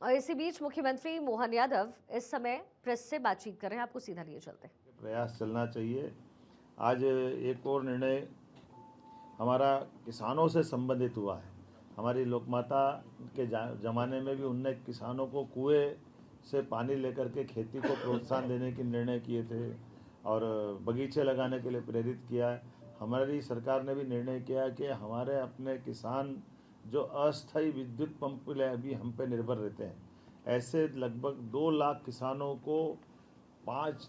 और इसी बीच मुख्यमंत्री मोहन यादव इस समय प्रेस से बातचीत कर रहे हैं। आपको सीधा लिए चलते हैं। प्रयास चलना चाहिए। आज एक और निर्णय हमारा किसानों से संबंधित हुआ है। हमारी लोकमाता के ज़माने में भी उनने किसानों को कुएं से पानी लेकर के खेती को प्रोत्साहन देने के निर्णय किए थे और बगीचे लगाने के लिए प्रेरित किया है। हमारी सरकार ने भी निर्णय किया कि हमारे अपने किसान जो अस्थायी विद्युत पंप के लिए अभी हम पे निर्भर रहते हैं, ऐसे लगभग 2 लाख किसानों को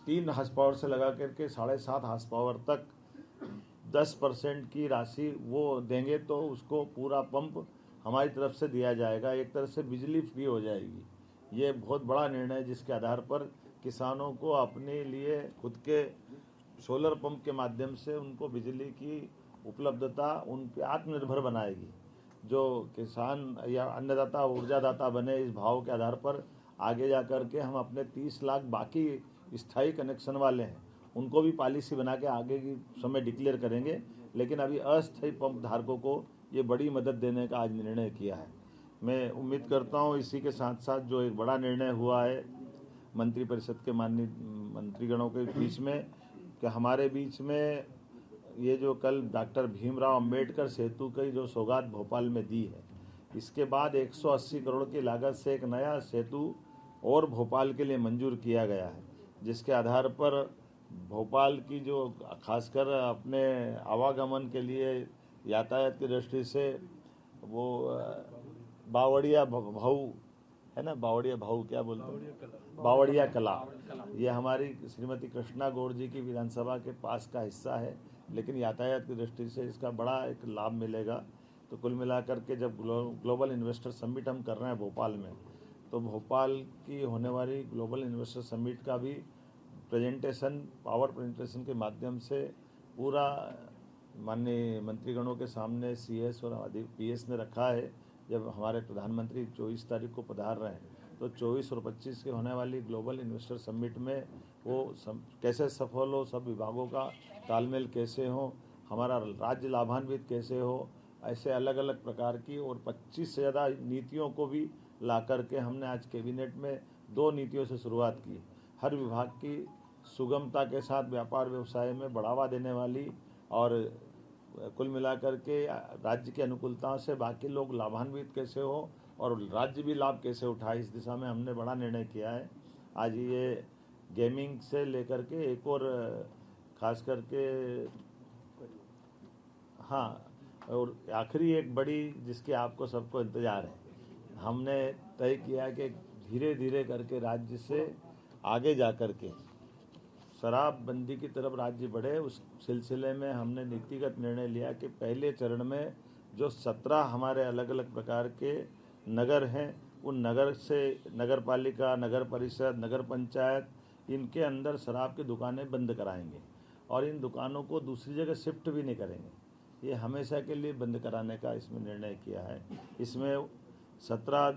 3 हार्स पावर से लगा करके 7.5 हार्स पावर तक 10% की राशि वो देंगे तो उसको पूरा पंप हमारी तरफ से दिया जाएगा। एक तरह से बिजली फ्री हो जाएगी। ये बहुत बड़ा निर्णय है जिसके आधार पर किसानों को अपने लिए खुद के सोलर पंप के माध्यम से उनको बिजली की उपलब्धता उन पे आत्मनिर्भर बनाएगी। जो किसान या अन्नदाता ऊर्जादाता बने, इस भाव के आधार पर आगे जा कर के हम अपने 30 लाख बाकी स्थायी कनेक्शन वाले हैं उनको भी पॉलिसी बना के आगे की समय डिक्लेयर करेंगे। लेकिन अभी अस्थायी पंप धारकों को ये बड़ी मदद देने का आज निर्णय किया है। मैं उम्मीद करता हूँ इसी के साथ साथ जो एक बड़ा निर्णय हुआ है मंत्रिपरिषद के माननीय मंत्रीगणों के बीच में कि हमारे बीच में ये जो कल डॉक्टर भीमराव अंबेडकर सेतु की जो सौगात भोपाल में दी है, इसके बाद 180 करोड़ की लागत से एक नया सेतु और भोपाल के लिए मंजूर किया गया है, जिसके आधार पर भोपाल की जो खासकर अपने आवागमन के लिए यातायात की दृष्टि से वो बावड़िया भाऊ है ना, बावड़िया भाऊ क्या बोलते हैं, बावड़िया कला, ये हमारी श्रीमती कृष्णा गौड़ जी की विधानसभा के पास का हिस्सा है, लेकिन यातायात की दृष्टि से इसका बड़ा एक लाभ मिलेगा। तो कुल मिलाकर के जब ग्लोबल इन्वेस्टर समिट हम कर रहे हैं भोपाल में, तो भोपाल की होने वाली ग्लोबल इन्वेस्टर समिट का भी प्रेजेंटेशन पावर प्रेजेंटेशन के माध्यम से पूरा माननीय मंत्रीगणों के सामने सीएस और पीएस ने रखा है। जब हमारे प्रधानमंत्री 24 तारीख को पधार रहे हैं, तो 24 और 25 के होने वाली ग्लोबल इन्वेस्टर समिट में वो कैसे सफल हो, सब विभागों का तालमेल कैसे हो, हमारा राज्य लाभान्वित कैसे हो, ऐसे अलग अलग प्रकार की और 25 से ज़्यादा नीतियों को भी ला करके हमने आज कैबिनेट में 2 नीतियों से शुरुआत की। हर विभाग की सुगमता के साथ व्यापार व्यवसाय में बढ़ावा देने वाली और कुल मिलाकर के राज्य की अनुकूलता से बाकी लोग लाभान्वित कैसे हो और राज्य भी लाभ कैसे उठाए, इस दिशा में हमने बड़ा निर्णय किया है। आज ये गेमिंग से लेकर के एक और खास करके हाँ, और आखिरी एक बड़ी जिसकी आपको सबको इंतज़ार है, हमने तय किया कि धीरे धीरे करके राज्य से आगे जा कर के शराबबंदी की तरफ राज्य बढ़े। उस सिलसिले में हमने नीतिगत निर्णय लिया कि पहले चरण में जो 17 हमारे अलग अलग प्रकार के नगर हैं, उन नगर से नगर पालिका, नगर परिषद, नगर पंचायत, इनके अंदर शराब की दुकानें बंद कराएंगे और इन दुकानों को दूसरी जगह शिफ्ट भी नहीं करेंगे। ये हमेशा के लिए बंद कराने का इसमें निर्णय किया है। इसमें 17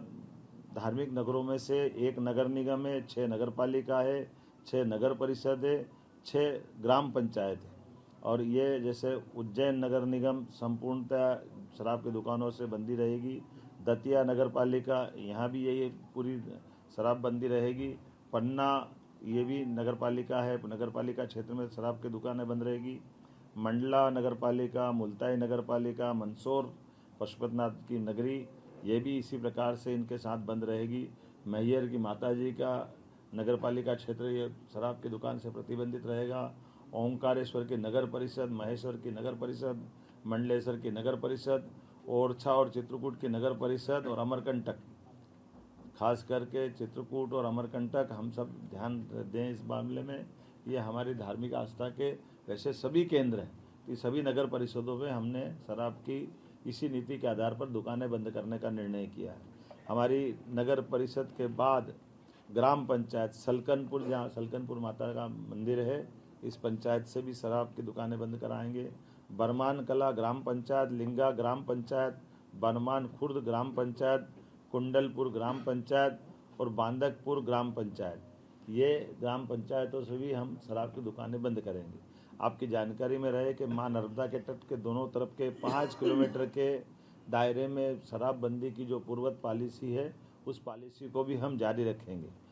धार्मिक नगरों में से एक नगर निगम है, 6 नगर पालिका है, 6 नगर परिषद है, 6 ग्राम पंचायत है। और ये जैसे उज्जैन नगर निगम संपूर्णतः शराब की दुकानों से बंदी रहेगी। दतिया नगर पालिका, यहाँ भी यही पूरी शराब बंदी रहेगी। पन्ना ये भी नगर पालिका है, नगर पालिका क्षेत्र में शराब की दुकानें बंद रहेगी। मंडला नगर पालिका, मुल्ताई नगर पालिका, मंदसौर पशुपतिनाथ की नगरी, ये भी इसी प्रकार से इनके साथ बंद रहेगी। मैहर की माताजी का नगर पालिका क्षेत्र ये शराब की दुकान से प्रतिबंधित रहेगा। ओंकारेश्वर की नगर परिषद, महेश्वर की नगर परिषद, मंडलेश्वर की नगर परिषद, ओरछा और चित्रकूट की नगर परिषद और अमरकंटक, खास करके चित्रकूट और अमरकंटक हम सब ध्यान दें इस मामले में। ये हमारी धार्मिक आस्था के वैसे सभी केंद्र हैं, कि सभी नगर परिषदों में हमने शराब की इसी नीति के आधार पर दुकानें बंद करने का निर्णय किया है। हमारी नगर परिषद के बाद ग्राम पंचायत सलकनपुर, जहाँ सलकनपुर माता का मंदिर है, इस पंचायत से भी शराब की दुकानें बंद कराएंगे। बरमान कला ग्राम पंचायत, लिंगा ग्राम पंचायत, बरमान खुर्द ग्राम पंचायत, कुंडलपुर ग्राम पंचायत और बांदकपुर ग्राम पंचायत, ये ग्राम पंचायतों से भी हम शराब की दुकानें बंद करेंगे। आपकी जानकारी में रहे कि माँ नर्मदा के तट के दोनों तरफ के 5 किलोमीटर के दायरे में शराबबंदी की जो पूर्वत पॉलिसी है उस पॉलिसी को भी हम जारी रखेंगे।